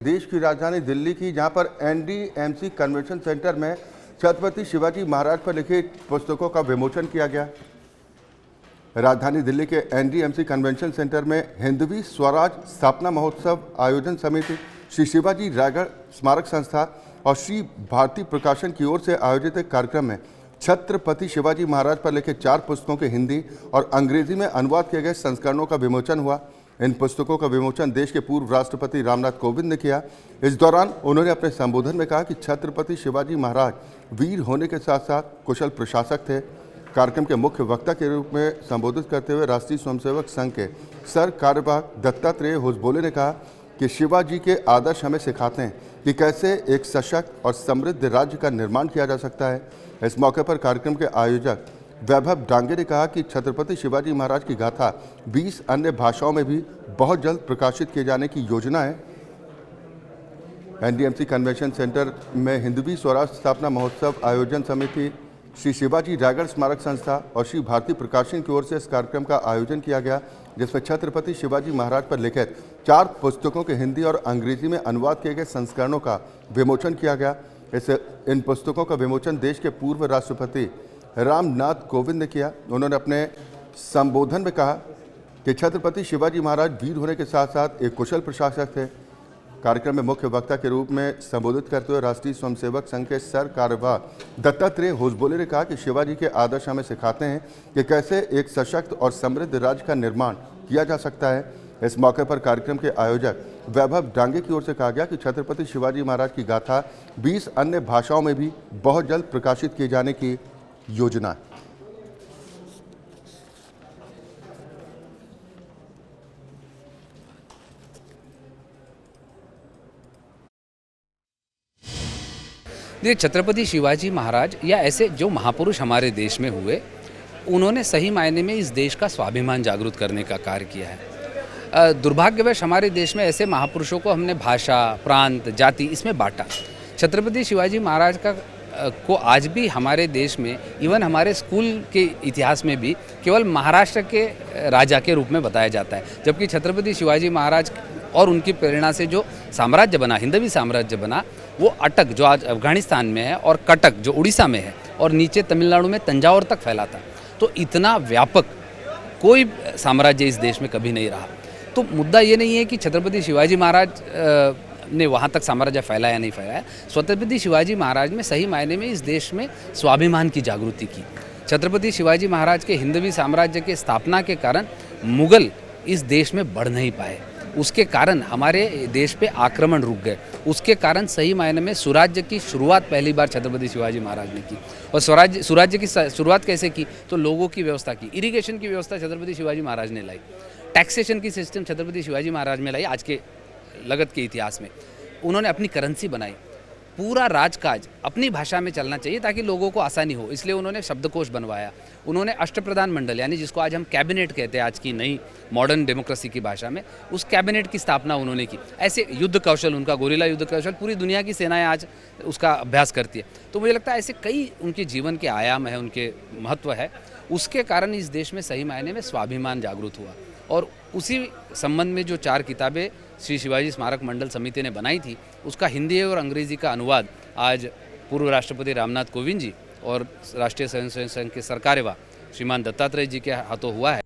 देश की राजधानी दिल्ली की, जहां पर एनडीएमसी कन्वेंशन सेंटर में छत्रपति शिवाजी महाराज पर लिखित पुस्तकों का विमोचन किया गया। राजधानी दिल्ली के एनडीएमसी कन्वेंशन सेंटर में हिंदवी स्वराज स्थापना महोत्सव आयोजन समिति, श्री शिवाजी रायगढ़ स्मारक संस्था और श्री भारती प्रकाशन की ओर से आयोजित एक कार्यक्रम में छत्रपति शिवाजी महाराज पर लिखे 4 पुस्तकों के हिंदी और अंग्रेजी में अनुवाद किए गए संस्करणों का विमोचन हुआ। इन पुस्तकों का विमोचन देश के पूर्व राष्ट्रपति रामनाथ कोविंद ने किया। इस दौरान उन्होंने अपने संबोधन में कहा कि छत्रपति शिवाजी महाराज वीर होने के साथ साथ कुशल प्रशासक थे। कार्यक्रम के मुख्य वक्ता के रूप में संबोधित करते हुए राष्ट्रीय स्वयंसेवक संघ के सर कार्यवाहक दत्तात्रेय होसबोले ने कहा कि शिवाजी के आदर्श हमें सिखाते हैं कि कैसे एक सशक्त और समृद्ध राज्य का निर्माण किया जा सकता है। इस मौके पर कार्यक्रम के आयोजक वैभव डांगे ने कहा कि छत्रपति शिवाजी महाराज की गाथा 20 अन्य भाषाओं में भी बहुत जल्द प्रकाशित किए जाने की योजना है। एनडीएमसी कन्वेंशन सेंटर में हिंदवी स्वराज स्थापना महोत्सव आयोजन समिति, श्री शिवाजी रायगढ़ स्मारक संस्था और श्री भारती प्रकाशन की ओर से इस कार्यक्रम का आयोजन किया गया, जिसमें छत्रपति शिवाजी महाराज पर लिखित 4 पुस्तकों के हिंदी और अंग्रेजी में अनुवाद किए गए संस्करणों का विमोचन किया गया। इन पुस्तकों का विमोचन देश के पूर्व राष्ट्रपति रामनाथ कोविंद ने किया। उन्होंने अपने संबोधन में कहा कि छत्रपति शिवाजी महाराज वीर होने के साथ साथ एक कुशल प्रशासक थे। कार्यक्रम में मुख्य वक्ता के रूप में संबोधित करते हुए राष्ट्रीय स्वयंसेवक संघ के सर कार्यवाहक दत्तात्रेय होसबोले ने कहा कि शिवाजी के आदर्श हमें सिखाते हैं कि कैसे एक सशक्त और समृद्ध राज्य का निर्माण किया जा सकता है। इस मौके पर कार्यक्रम के आयोजक वैभव डांगे की ओर से कहा गया कि छत्रपति शिवाजी महाराज की गाथा 20 अन्य भाषाओं में भी बहुत जल्द प्रकाशित किए जाने की योजना है। देखिए, छत्रपति शिवाजी महाराज या ऐसे जो महापुरुष हमारे देश में हुए, उन्होंने सही मायने में इस देश का स्वाभिमान जागृत करने का कार्य किया है। दुर्भाग्यवश हमारे देश में ऐसे महापुरुषों को हमने भाषा, प्रांत, जाति इसमें बांटा। छत्रपति शिवाजी महाराज को आज भी हमारे देश में, इवन हमारे स्कूल के इतिहास में भी केवल महाराष्ट्र के राजा के रूप में बताया जाता है, जबकि छत्रपति शिवाजी महाराज और उनकी प्रेरणा से जो साम्राज्य बना, हिंदवी साम्राज्य बना, वो अटक जो आज अफगानिस्तान में है और कटक जो उड़ीसा में है और नीचे तमिलनाडु में तंजावुर तक फैला था। तो इतना व्यापक कोई साम्राज्य इस देश में कभी नहीं रहा। तो मुद्दा ये नहीं है कि छत्रपति शिवाजी महाराज ने वहाँ तक साम्राज्य फैलाया नहीं फैलाया। छत्रपति शिवाजी महाराज में सही मायने में इस देश में स्वाभिमान की जागृति की। छत्रपति शिवाजी महाराज के हिंदवी साम्राज्य के स्थापना के कारण मुगल इस देश में बढ़ नहीं पाए, उसके कारण हमारे देश पे आक्रमण रुक गए। उसके कारण सही मायने में स्वराज्य की शुरुआत पहली बार छत्रपति शिवाजी महाराज ने की। और स्वराज्य की शुरुआत कैसे की? तो लोगों की व्यवस्था की, इरिगेशन की व्यवस्था छत्रपति शिवाजी महाराज ने लाई, टैक्सेशन की सिस्टम छत्रपति शिवाजी महाराज ने लाई। आज के लगत के इतिहास में उन्होंने अपनी करेंसी बनाई। पूरा राजकाज अपनी भाषा में चलना चाहिए ताकि लोगों को आसानी हो, इसलिए उन्होंने शब्दकोश बनवाया। उन्होंने अष्टप्रधान मंडल, यानी जिसको आज हम कैबिनेट कहते हैं, आज की नई मॉडर्न डेमोक्रेसी की भाषा में, उस कैबिनेट की स्थापना उन्होंने की। ऐसे युद्ध कौशल, उनका गोरिल्ला युद्ध कौशल पूरी दुनिया की सेनाएं आज उसका अभ्यास करती है। तो मुझे लगता है ऐसे कई उनके जीवन के आयाम है, उनके महत्व है। उसके कारण इस देश में सही मायने में स्वाभिमान जागृत हुआ। और उसी संबंध में जो 4 किताबें श्री शिवाजी स्मारक मंडल समिति ने बनाई थी, उसका हिंदी और अंग्रेजी का अनुवाद आज पूर्व राष्ट्रपति रामनाथ कोविंद जी और राष्ट्रीय स्वयंसेवक संघ के सर कार्यवाहक श्रीमान दत्तात्रेय जी के हाथों हुआ है।